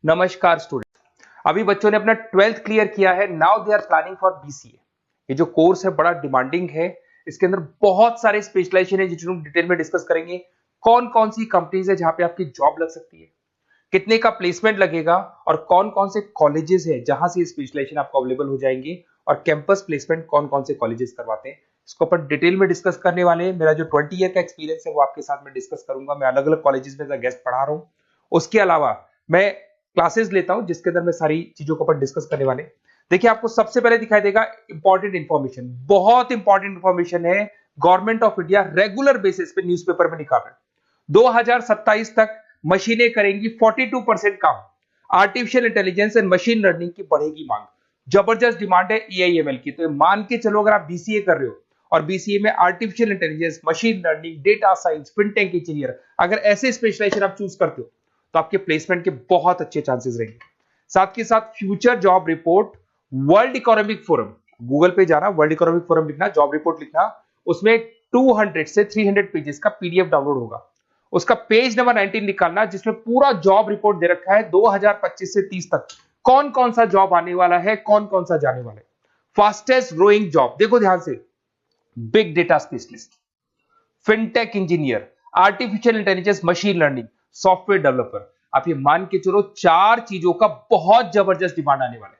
नमस्कार स्टूडेंट। अभी बच्चों ने अपना 12th क्लियर किया है। Now they are planning for BCA. ये जो कोर्स है बड़ा डिमांडिंग है। इसके अंदर बहुत सारे स्पेशलाइजेशन है जिनको डिटेल में डिस्कस करेंगे। कौन कौन सी कंपनीज है जहां पे आपकी जॉब लग सकती है, कितने का प्लेसमेंट लगेगा और कौन कौन से कॉलेजेस है जहां से स्पेशलाइजेशन आपको अवेलेबल हो जाएंगे और कैंपस प्लेसमेंट कौन कौन से कॉलेजेस करवाते हैं, इसको अपन डिटेल में डिस्कस करने वाले हैं। मेरा जो 20 ईयर का एक्सपीरियंस है वो आपके साथ में डिस्कस करूंगा। मैं अलग अलग कॉलेजेस में गेस्ट पढ़ा रहा हूं। उसके अलावा मैं क्लासेस लेता हूं जिसके अंदर मैं सारी चीजों को अपन डिस्कस करने वाले। देखिए, आपको सबसे पहले दिखाई देगा इंपॉर्टेंट इंफॉर्मेशन, बहुत इंपॉर्टेंट इंफॉर्मेशन है। Government of India regular basis पे न्यूज़पेपर में निकाल रहा है 2027 तक मशीनें करेंगी 42% काम। Artificial intelligence and machine learning की बढ़ेगी मांग। जबरदस्त डिमांड है एआईएमएल की। तो मान के चलो, अगर आप बीसीए कर रहे हो और बीसीए में artificial intelligence, machine learning, data science, fintech engineer, अगर ऐसे स्पेशलाइजेशन आप चूज करते हो तो आपके प्लेसमेंट के बहुत अच्छे चांसेस रहेंगे। साथ के साथ future job report, world economic forum, Google पे जाना, वर्ल्ड इकोनॉमिक फोरम लिखना, जॉब रिपोर्ट लिखना, उसमें 200 से 300 पेजेस का पीडीएफ डाउनलोड होगा। उसका पेज नंबर 19 निकालना जिसमें पूरा जॉब रिपोर्ट दे रखा है 2025 से 30 तक कौन कौन सा जॉब आने वाला है, कौन कौन सा जाने वाला है। फास्टेस्ट ग्रोइंग जॉब देखो ध्यान से, big data specialist, fintech engineer, artificial intelligence, machine learning, software developer. आप ये मान के चलो 4 चीजों का बहुत जबरदस्त डिमांड आने वाला है।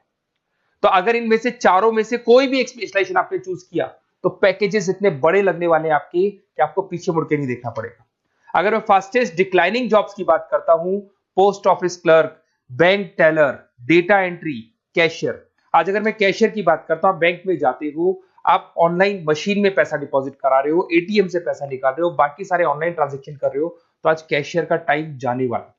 तो अगर इनमें से चारों में से कोई भी एक स्पेशलाइजेशन आपने चूज किया तो पैकेजेस इतने बड़े लगने वाले हैं आपके कि आपको पीछे मुड़ के नहीं देखना पड़ेगा। अगर मैं फास्टेस्ट डिक्लाइनिंग जॉब्स की बात करता हूं, post office clerk, bank teller, data entry, cashier. आज अगर मैं कैशियर की बात करता हूं, बैंक में जाते हो, आप ऑनलाइन मशीन में पैसा डिपॉजिट करा रहे हो, एटीएम से पैसा निकाल रहे हो, बाकी सारे ऑनलाइन ट्रांजेक्शन कर रहे हो, तो आज कैशियर का टाइम जाने वाला।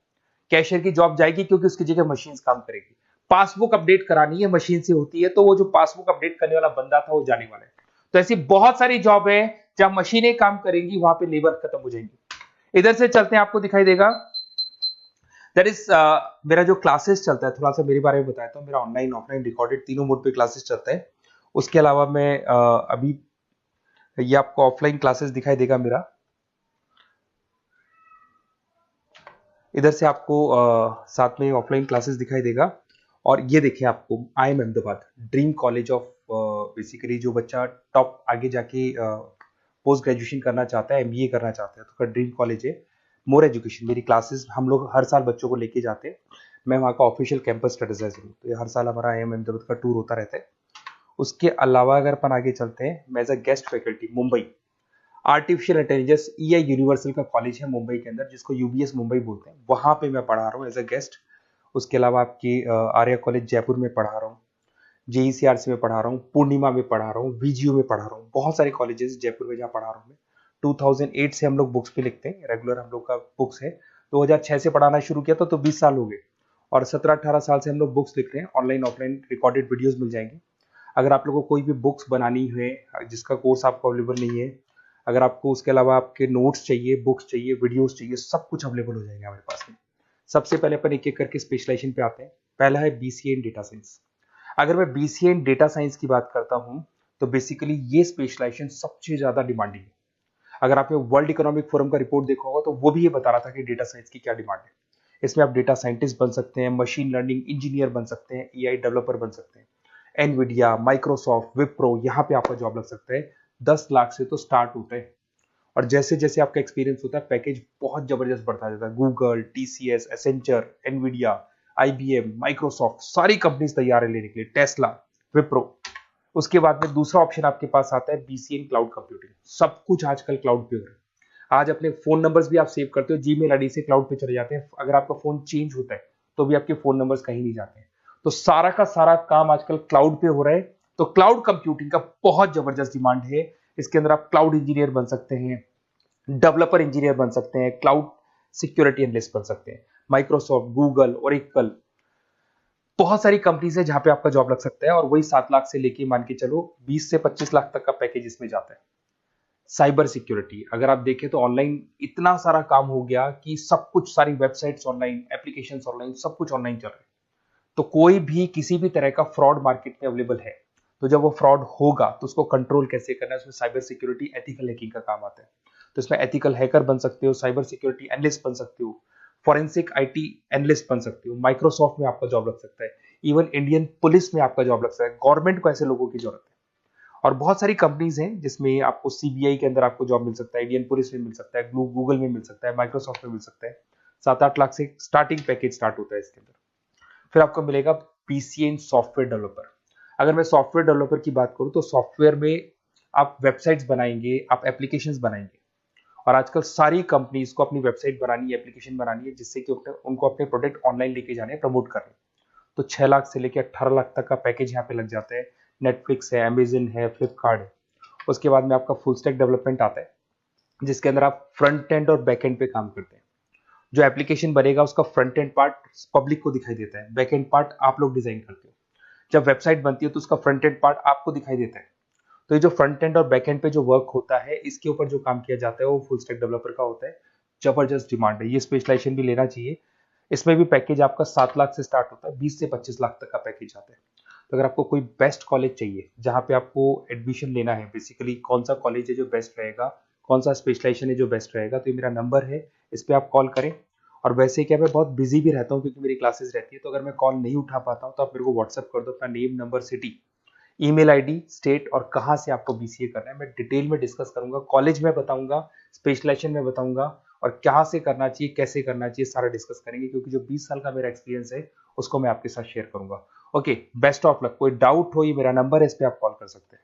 कैशियर की जॉब जाएगी क्योंकि उसकी जगह मशीन काम करेगी। पासबुक अपडेट करानी है, मशीन से होती है, तो वो जो पासबुक अपडेट करने वाला बंदा था वो जाने वाला है। तो ऐसी बहुत सारी जॉब है जहां मशीनें काम करेंगी, वहां पे लेबर खत्म हो जाएंगी। इधर से चलते हैं, आपको दिखाई देगा दैट इज मेरा जो क्लासेस चलता है, थोड़ा सा मेरे बारे में बताता हूँ। मेरा ऑनलाइन ऑफलाइन रिकॉर्डेड तीनों मोड पे क्लासेस चलता है। उसके अलावा मैं अभी ये आपको ऑफलाइन क्लासेस दिखाई देगा मेरा। इधर से आपको साथ में ऑफलाइन क्लासेस दिखाई देगा। और ये देखिए, आपको IIM Ahmedabad, dream college of, basically जो बच्चा टॉप आगे जाके पोस्ट ग्रेजुएशन करना चाहता है, एमबीए करना चाहता है, तो उसका ड्रीम कॉलेज है। मोर एजुकेशन मेरी क्लासेस हम लोग हर साल बच्चों को लेके जाते हैं। मैं वहाँ का ऑफिशियल कैंपस स्ट्रेटेजाइजर हूँ, तो ये हर साल हमारा IIM अहमदाबाद का टूर होता रहता है। उसके अलावा अगर अपन आगे चलते हैं, मैं as a guest faculty Mumbai artificial intelligence EI universal का कॉलेज है मुंबई के अंदर, जिसको UBS मुंबई बोलते हैं, वहां पे मैं पढ़ा रहा हूँ एज अ गेस्ट। उसके अलावा आपकी आर्या कॉलेज जयपुर में पढ़ा रहा हूँ, JECRC में पढ़ा रहा हूँ, पूर्णिमा में पढ़ा रहा हूँ, VGU में पढ़ा रहा हूँ। बहुत सारे कॉलेजेस जयपुर में जहाँ पढ़ा रहा हूँ मैं। 2008 से हम लोग बुक्स पे लिखते हैं, रेगुलर हम लोग का बुक्स है। 2006 से पढ़ाना शुरू किया तो 20 साल हो गए। और 17-18 साल से हम लोग बुक्स लिख रहे हैं। ऑनलाइन ऑफलाइन रिकॉर्डेड वीडियोस मिल जाएंगे। अगर आप लोगों को कोई भी बुक्स बनानी है जिसका कोर्स आपको अवेलेबल नहीं है, अगर आपको उसके अलावा आपके नोट्स चाहिए, बुक्स चाहिए, वीडियोस चाहिए, सब कुछ अवेलेबल हो जाएगा हमारे पास में। सबसे पहले अपन एक एक करके स्पेशलाइजेशन पे आते हैं। पहला है BCA इन डेटा साइंस। अगर मैं BCA इन डेटा साइंस की बात करता हूं तो बेसिकली ये स्पेशलाइजेशन सबसे ज्यादा डिमांडिंग है। अगर आपने वर्ल्ड इकोनॉमिक फोरम का रिपोर्ट देखा होगा तो वो भी ये बता रहा था कि डेटा साइंस की क्या डिमांड है। इसमें आप डेटा साइंटिस्ट बन सकते हैं, मशीन लर्निंग इंजीनियर बन सकते हैं, AI डेवलपर बन सकते हैं। एनवीडिया, माइक्रोसॉफ्ट, विप्रो, यहाँ पे आपका जॉब लग सकता है। 10 लाख से तो स्टार्ट होता है और जैसे जैसे आपका एक्सपीरियंस होता है पैकेज बहुत जबरदस्त बढ़ता जाता है। Google, TCS, Accenture, Nvidia, IBM, Microsoft, सारी कंपनीज तैयार है लेने के लिए, टेस्ला, विप्रो। उसके बाद में दूसरा ऑप्शन आपके पास आता है BCA इन क्लाउड कंप्यूटिंग। सब कुछ आजकल क्लाउड पे हो रहा है। आज अपने फोन नंबर्स भी आप सेव करते हो, जीमेल आईडी से क्लाउड पे चले जाते हैं। अगर आपका फोन चेंज होता है तो भी आपके फोन नंबर्स कहीं नहीं जाते हैं। तो सारा का सारा काम आजकल क्लाउड पे हो रहा है। तो क्लाउड कंप्यूटिंग का बहुत जबरदस्त डिमांड है। इसके अंदर आप क्लाउड इंजीनियर बन सकते हैं, डेवलपर इंजीनियर बन सकते हैं, क्लाउड सिक्योरिटी एनालिस्ट बन सकते हैं। माइक्रोसॉफ्ट, गूगल, ओरेकल, बहुत सारी कंपनीज है जहां पे आपका जॉब लग सकता है। और वही 7 लाख से लेके मान के चलो 20 से 25 लाख तक का पैकेज इसमें जाता है। साइबर सिक्योरिटी अगर आप देखें तो ऑनलाइन इतना सारा काम हो गया कि सब कुछ, सारी वेबसाइट्स ऑनलाइन, एप्लीकेशंस ऑनलाइन, सब कुछ ऑनलाइन चल रहा है। तो कोई भी किसी भी तरह का फ्रॉड मार्केट में अवेलेबल है, तो जब वो फ्रॉड होगा तो उसको कंट्रोल कैसे करना है, उसमें साइबर सिक्योरिटी, एथिकल हैकिंग का काम आता है। तो इसमें एथिकल हैकर बन सकते हो, साइबर सिक्योरिटी एनालिस्ट बन सकते हो, फॉरेंसिक आईटी एनालिस्ट बन सकते हो, माइक्रोसॉफ्ट में आपका जॉब लग सकता है, इवन इंडियन पुलिस में आपका जॉब लग सकता है। गवर्नमेंट को ऐसे लोगों की जरूरत है। और बहुत सारी कंपनीज हैं जिसमें आपको सीबीआई के अंदर आपको जॉब मिल सकता है, इंडियन पुलिस में मिल सकता है, गूगल में मिल सकता है, माइक्रोसॉफ्ट में मिल सकता है। 7-8 लाख से स्टार्टिंग पैकेज स्टार्ट होता है इसके अंदर। फिर आपको मिलेगा पीसीए इन सॉफ्टवेयर डेवलपर। अगर मैं सॉफ्टवेयर डेवलपर की बात करूं तो सॉफ्टवेयर में आप वेबसाइट्स बनाएंगे, आप एप्लीकेशंस बनाएंगे। और आजकल सारी कंपनीज को अपनी वेबसाइट बनानी है, एप्लीकेशन बनानी है, जिससे कि उनको अपने प्रोडक्ट ऑनलाइन लेके जाने हैं, प्रमोट करने। तो 6 लाख से लेकर 18 लाख तक का पैकेज यहाँ पे लग जाता है। नेटफ्लिक्स है, अमेजन है, फ्लिपकार्ट है। उसके बाद में आपका फुल स्टैक डेवलपमेंट आता है, जिसके अंदर आप फ्रंट एंड और बैक एंड पे काम करते हैं। जो एप्लीकेशन बनेगा उसका फ्रंट एंड पार्ट पब्लिक को दिखाई देता है, बैक एंड पार्ट आप लोग डिजाइन करते हो। जब वेबसाइट बनती है तो उसका फ्रंट एंड पार्ट आपको दिखाई देता है। तो ये जो फ्रंट एंड और बैक एंड पे जो वर्क होता है, इसके ऊपर जो काम किया जाता है वो फुल स्टैक डेवलपर का होता है। जबरदस्त डिमांड है, ये स्पेशलाइजेशन भी लेना चाहिए। इसमें भी पैकेज आपका 7 लाख से स्टार्ट होता है, 20 से 25 लाख तक का पैकेज आता है। तो अगर आपको कोई बेस्ट कॉलेज चाहिए जहाँ पे आपको एडमिशन लेना है, बेसिकली कौन सा कॉलेज है जो बेस्ट रहेगा, कौन सा स्पेशलाइजेशन है जो बेस्ट रहेगा, तो ये मेरा नंबर है, इस पर आप कॉल करें। और वैसे क्या, मैं बहुत बिजी भी रहता हूँ क्योंकि मेरी क्लासेस रहती है, तो अगर मैं कॉल नहीं उठा पाता हूँ तो आप मेरे को व्हाट्सअप कर दो अपना name, number, city, email ID, state और कहाँ से आपको बीसीए करना है। मैं डिटेल में डिस्कस करूंगा, कॉलेज में बताऊंगा, स्पेशलाइजेशन में बताऊंगा, और कहाँ से करना चाहिए, कैसे करना चाहिए, सारा डिस्कस करेंगे, क्योंकि जो 20 साल का मेरा एक्सपीरियंस है उसको मैं आपके साथ शेयर करूंगा। Okay, best of luck. कोई डाउट हो, ये मेरा नंबर है, इस पे आप कॉल कर सकते हैं।